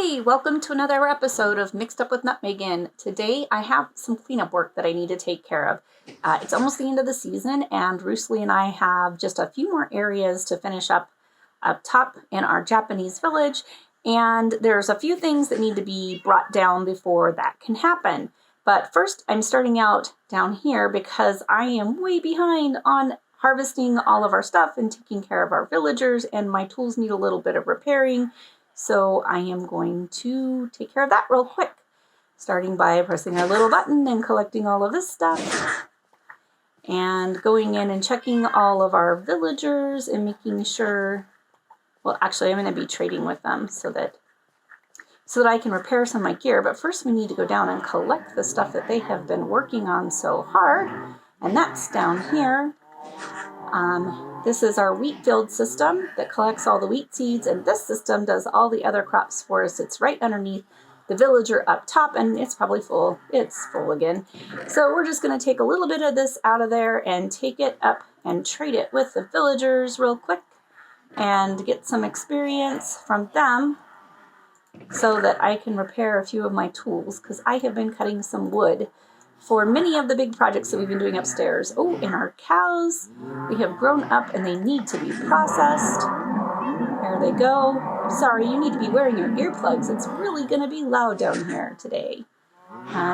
Hey, welcome to another episode of Mixed Up with Nutmegan. Today I have some cleanup work that I need to take care of. It's almost the end of the season, and Roosely and I have just a few more areas to finish up top in our Japanese village, and there's a few things that need to be brought down before that can happen. But first, I'm starting out down here because I am way behind on harvesting all of our stuff and taking care of our villagers, and my tools need a little bit of repairing. So I am going to take care of that real quick, starting by pressing our little button and collecting all of this stuff and going in and checking all of our villagers and making sure, well, actually I'm going to be trading with them so that I can repair some of my gear. But first we need to go down and collect the stuff that they have been working on so hard, and that's down here. This is our wheat field system that collects all the wheat seeds, and this system does all the other crops for us. It's right underneath the villager up top, and it's probably full. It's full again. So we're just going to take a little bit of this out of there and take it up and trade it with the villagers real quick and get some experience from them so that I can repair a few of my tools, because I have been cutting some wood for many of the big projects that we've been doing upstairs. Oh, and our cows, they have grown up and they need to be processed. There they go. Sorry, you need to be wearing your earplugs. It's really going to be loud down here today.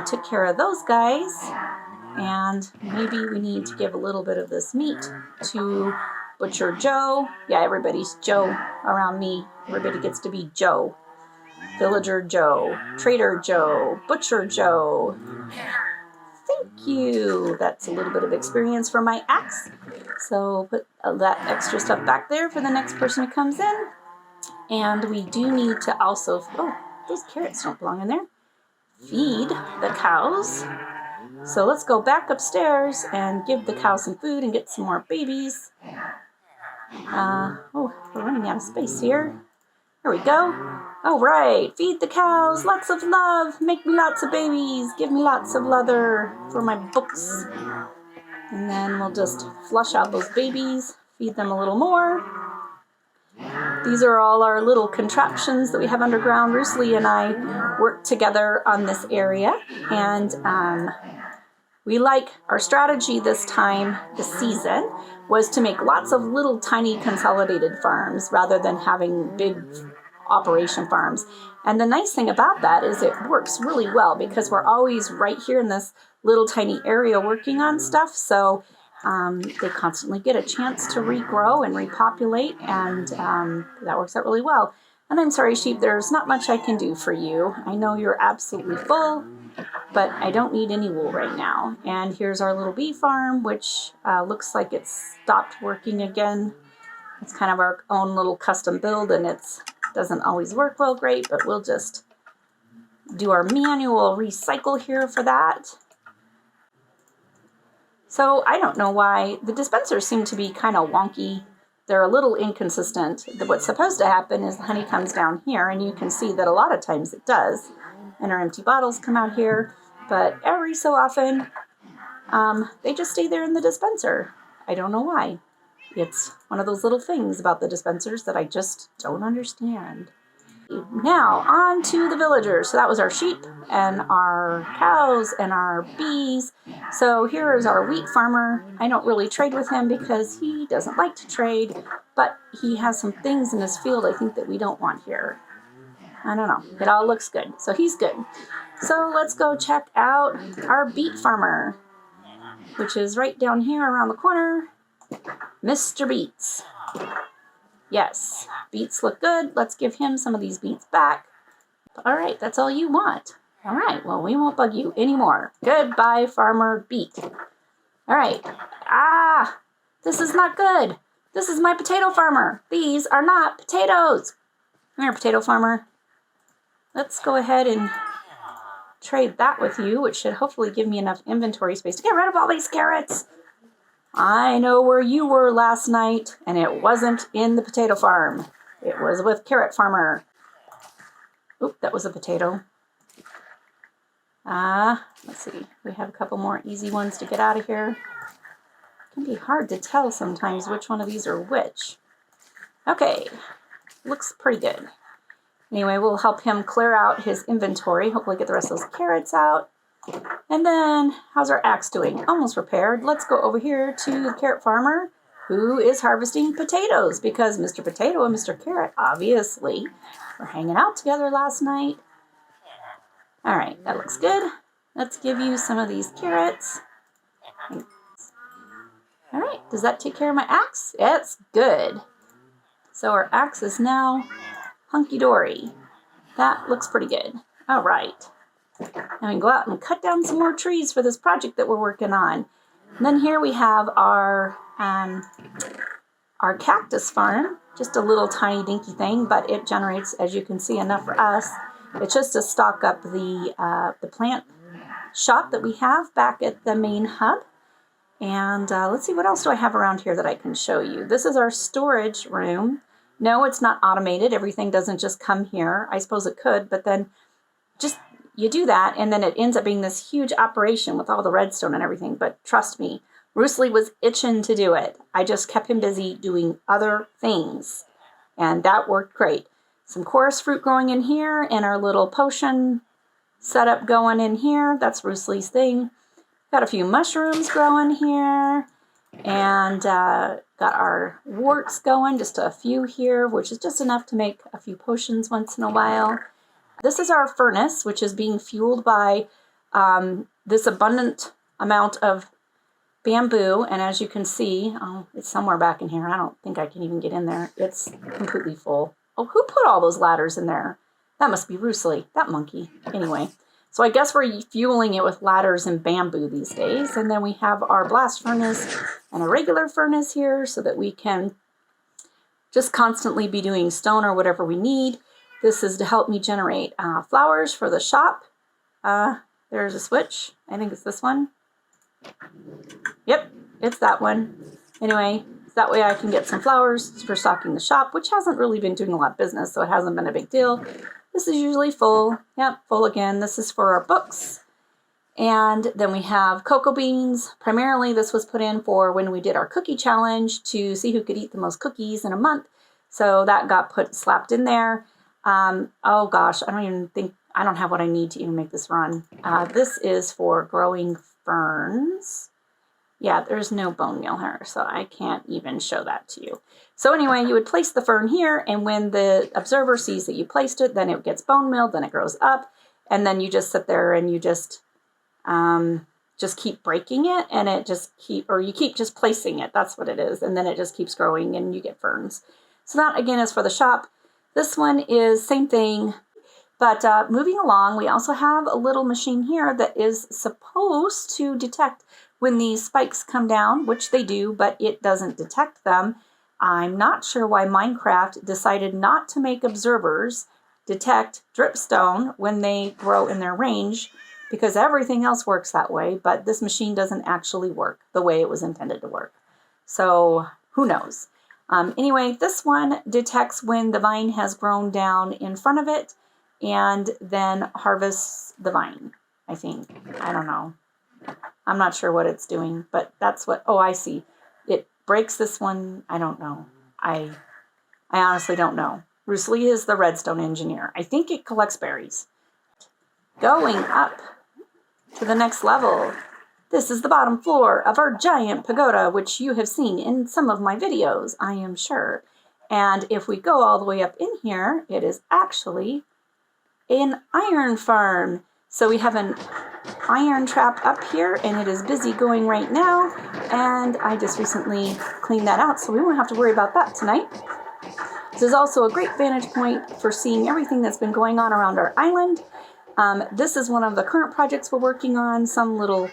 Took care of those guys, and maybe we need to give a little bit of this meat to Butcher Joe. Yeah, everybody's Joe around me. Everybody gets to be Joe. Villager Joe, Trader Joe, Butcher Joe. Thank you. That's a little bit of experience for my axe. So put that extra stuff back there for the next person who comes in. And we do need to also, oh, those carrots don't belong in there, feed the cows. So let's go back upstairs and give the cows some food and get some more babies. Oh, we're running out of space here. There we go. All right, feed the cows, lots of love, make me lots of babies, give me lots of leather for my books. And then we'll just flush out those babies, feed them a little more. These are all our little contraptions that we have underground. Roosely and I work together on this area, and we like our strategy this season was to make lots of little tiny consolidated farms rather than having big operation farms. And the nice thing about that is it works really well because we're always right here in this little tiny area working on stuff. So they constantly get a chance to regrow and repopulate, and that works out really well. And I'm sorry, sheep, there's not much I can do for you. I know you're absolutely full, but I don't need any wool right now. And here's our little bee farm, which looks like it's stopped working again. It's kind of our own little custom build, and it doesn't always work real great, but we'll just do our manual recycle here for that. So I don't know why the dispensers seem to be kind of wonky. They're a little inconsistent. What's supposed to happen is the honey comes down here, and you can see that a lot of times it does. And our empty bottles come out here, but every so often they just stay there in the dispenser. I don't know why. It's one of those little things about the dispensers that I just don't understand. Now, on to the villagers. So that was our sheep and our cows and our bees. So here is our wheat farmer. I don't really trade with him because he doesn't like to trade, but he has some things in his field I think that we don't want here. I don't know. It all looks good. So he's good. So let's go check out our beet farmer, which is right down here around the corner. Mr. Beets. Yes, beets look good. Let's give him some of these beets back. All right, that's all you want. All right, well, we won't bug you anymore. Goodbye, Farmer Beet. All right. This is not good. This is my potato farmer. These are not potatoes. Come here, potato farmer. Let's go ahead and trade that with you, which should hopefully give me enough inventory space to get rid of all these carrots. I know where you were last night, and it wasn't in the potato farm. It was with Carrot Farmer. Oop, that was a potato. Let's see. We have a couple more easy ones to get out of here. It can be hard to tell sometimes which one of these are which. Okay, looks pretty good. Anyway, we'll help him clear out his inventory. Hopefully get the rest of those carrots out. And then, how's our axe doing? Almost repaired. Let's go over here to the carrot farmer, who is harvesting potatoes, because Mr. Potato and Mr. Carrot, obviously, were hanging out together last night. All right, that looks good. Let's give you some of these carrots. All right, does that take care of my axe? It's good. So our axe is now hunky-dory. That looks pretty good. All right. Now we can go out and cut down some more trees for this project that we're working on. And then here we have our cactus farm. Just a little tiny dinky thing, but it generates, as you can see, enough for us. It's just to stock up the plant shop that we have back at the main hub. And let's see, what else do I have around here that I can show you? This is our storage room. No, it's not automated. Everything doesn't just come here. I suppose it could, but then just you do that, and then it ends up being this huge operation with all the redstone and everything. But trust me, Roosely was itching to do it. I just kept him busy doing other things, and that worked great. Some chorus fruit growing in here, and our little potion setup going in here. That's Roosely's thing. Got a few mushrooms growing here, and got our warts going, just a few here, which is just enough to make a few potions once in a while. This is our furnace, which is being fueled by this abundant amount of bamboo, and as you can see, it's somewhere back in here. I don't think I can even get in there. It's completely full. Oh, who put all those ladders in there? That must be Roosely, that monkey. Anyway. So I guess we're fueling it with ladders and bamboo these days. And then we have our blast furnace and a regular furnace here so that we can just constantly be doing stone or whatever we need. This is to help me generate flowers for the shop. There's a switch. I think it's this one. Yep, it's that one. Anyway, that way I can get some flowers for stocking the shop, which hasn't really been doing a lot of business, so it hasn't been a big deal. This is usually full. Yep, full again. This is for our books. And then we have cocoa beans. Primarily, this was put in for when we did our cookie challenge to see who could eat the most cookies in a month. So that got slapped in there. Oh gosh, I don't have what I need to even make this run. This is for growing ferns. Yeah, there's no bone meal here, so I can't even show that to you. So anyway, you would place the fern here, and when the observer sees that you placed it, then it gets bone mealed, then it grows up, and then you just sit there and you just keep breaking it, and you keep just placing it. That's what it is, and then it just keeps growing, and you get ferns. So that again is for the shop. This one is same thing, but moving along, we also have a little machine here that is supposed to detect when these spikes come down, which they do, but it doesn't detect them. I'm not sure why Minecraft decided not to make observers detect dripstone when they grow in their range, because everything else works that way, but this machine doesn't actually work the way it was intended to work. So who knows? Anyway, this one detects when the vine has grown down in front of it and then harvests the vine, I think. I don't know. I'm not sure what it's doing, but that's what, oh, I see. It breaks this one. I don't know. I honestly don't know. Roosely is the redstone engineer. I think it collects berries. Going up to the next level. This is the bottom floor of our giant pagoda, which you have seen in some of my videos, I am sure. And if we go all the way up in here, it is actually an iron farm. So we have an iron trap up here, and it is busy going right now. And I just recently cleaned that out, so we won't have to worry about that tonight. This is also a great vantage point for seeing everything that's been going on around our island. This is one of the current projects we're working on, some little,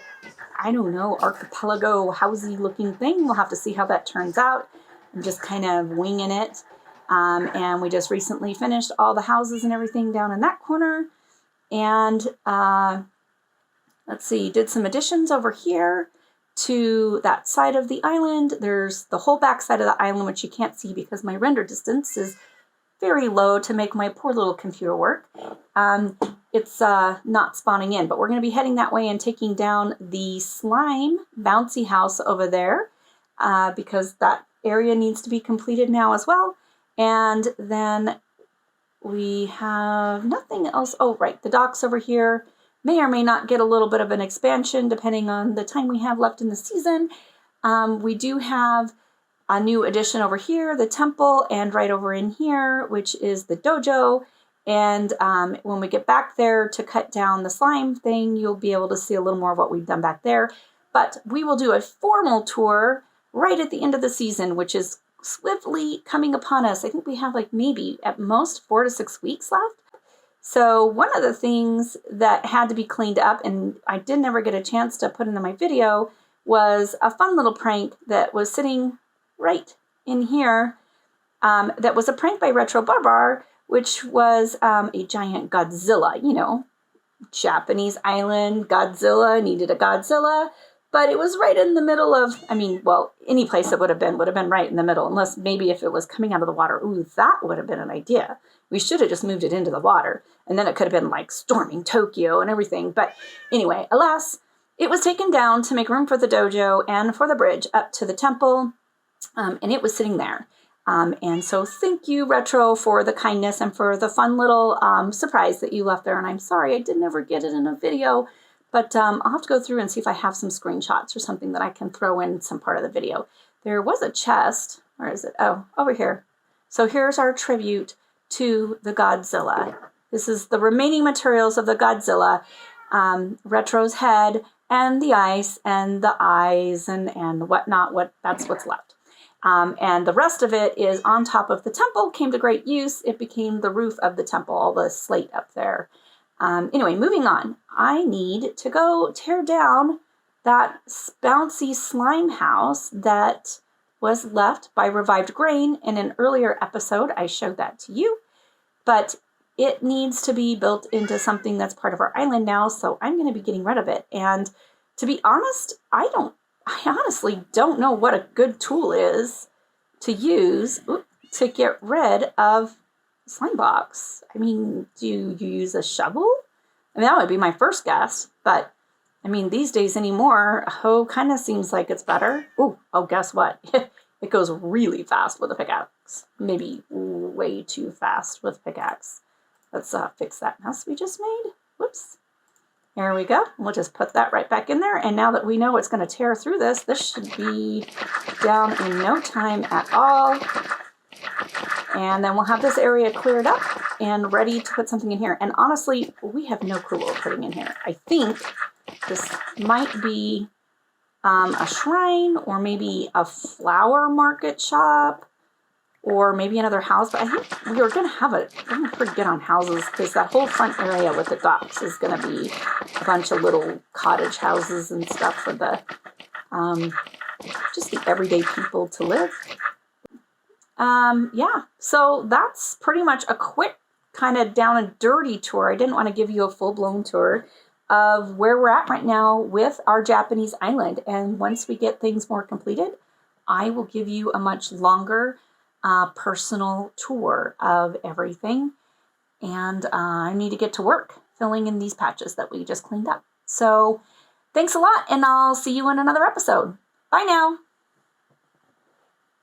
I don't know, archipelago housey looking thing. We'll have to see how that turns out. I'm just kind of winging it. And we just recently finished all the houses and everything down in that corner. And let's see, did some additions over here to that side of the island. There's the whole back side of the island, which you can't see because my render distance is very low to make my poor little computer work. It's not spawning in, but we're going to be heading that way and taking down the slime bouncy house over there because that area needs to be completed now as well. And then we have nothing else. Oh, right, the docks over here may or may not get a little bit of an expansion depending on the time we have left in the season. We do have a new addition over here, the temple, and right over in here, which is the dojo. And when we get back there to cut down the slime thing, you'll be able to see a little more of what we've done back there. But we will do a formal tour right at the end of the season, which is swiftly coming upon us. I think we have like maybe at most 4 to 6 weeks left. So one of the things that had to be cleaned up, and I did never get a chance to put into my video, was a fun little prank that was sitting right in here. That was a prank by Retro Barbar, which was a giant Godzilla, you know, Japanese island, Godzilla, needed a Godzilla, but it was right in the middle of, I mean, well, any place it would have been right in the middle, unless maybe if it was coming out of the water. Ooh, that would have been an idea. We should have just moved it into the water, and then it could have been like storming Tokyo and everything. But anyway, alas, it was taken down to make room for the dojo and for the bridge up to the temple, and it was sitting there. And so thank you, Retro, for the kindness and for the fun little surprise that you left there. And I'm sorry I did never get it in a video, but I'll have to go through and see if I have some screenshots or something that I can throw in some part of the video. There was a chest. Where is it? Oh, over here. So here's our tribute to the Godzilla. This is the remaining materials of the Godzilla. Retro's head and the ice and the eyes and whatnot. That's what's left. And the rest of it is on top of the temple, came to great use. It became the roof of the temple, all the slate up there. Anyway, moving on. I need to go tear down that bouncy slime house that was left by Revived Grain. In an earlier episode, I showed that to you. But it needs to be built into something that's part of our island now, so I'm going to be getting rid of it. And to be honest, I honestly don't know what a good tool is to use to get rid of slime blocks. I mean, do you use a shovel? I mean, that would be my first guess, but I mean, these days anymore, a hoe kind of seems like it's better. Oh, guess what? It goes really fast with a pickaxe. Maybe way too fast with pickaxe. Let's fix that mess we just made. Whoops. There we go. We'll just put that right back in there. And now that we know it's going to tear through this should be down in no time at all. And then we'll have this area cleared up and ready to put something in here. And honestly, we have no clue what we're putting in here. I think this might be a shrine or maybe a flower market shop or maybe another house. But I think we were going to have we're pretty good on houses because that whole front area with the docks is going to be a bunch of little cottage houses and stuff for the just the everyday people to live. Yeah, so that's pretty much a quick kind of down and dirty tour. I didn't want to give you a full-blown tour of where we're at right now with our Japanese island. And once we get things more completed, I will give you a much longer personal tour of everything. And I need to get to work filling in these patches that we just cleaned up. So thanks a lot, and I'll see you in another episode. Bye now.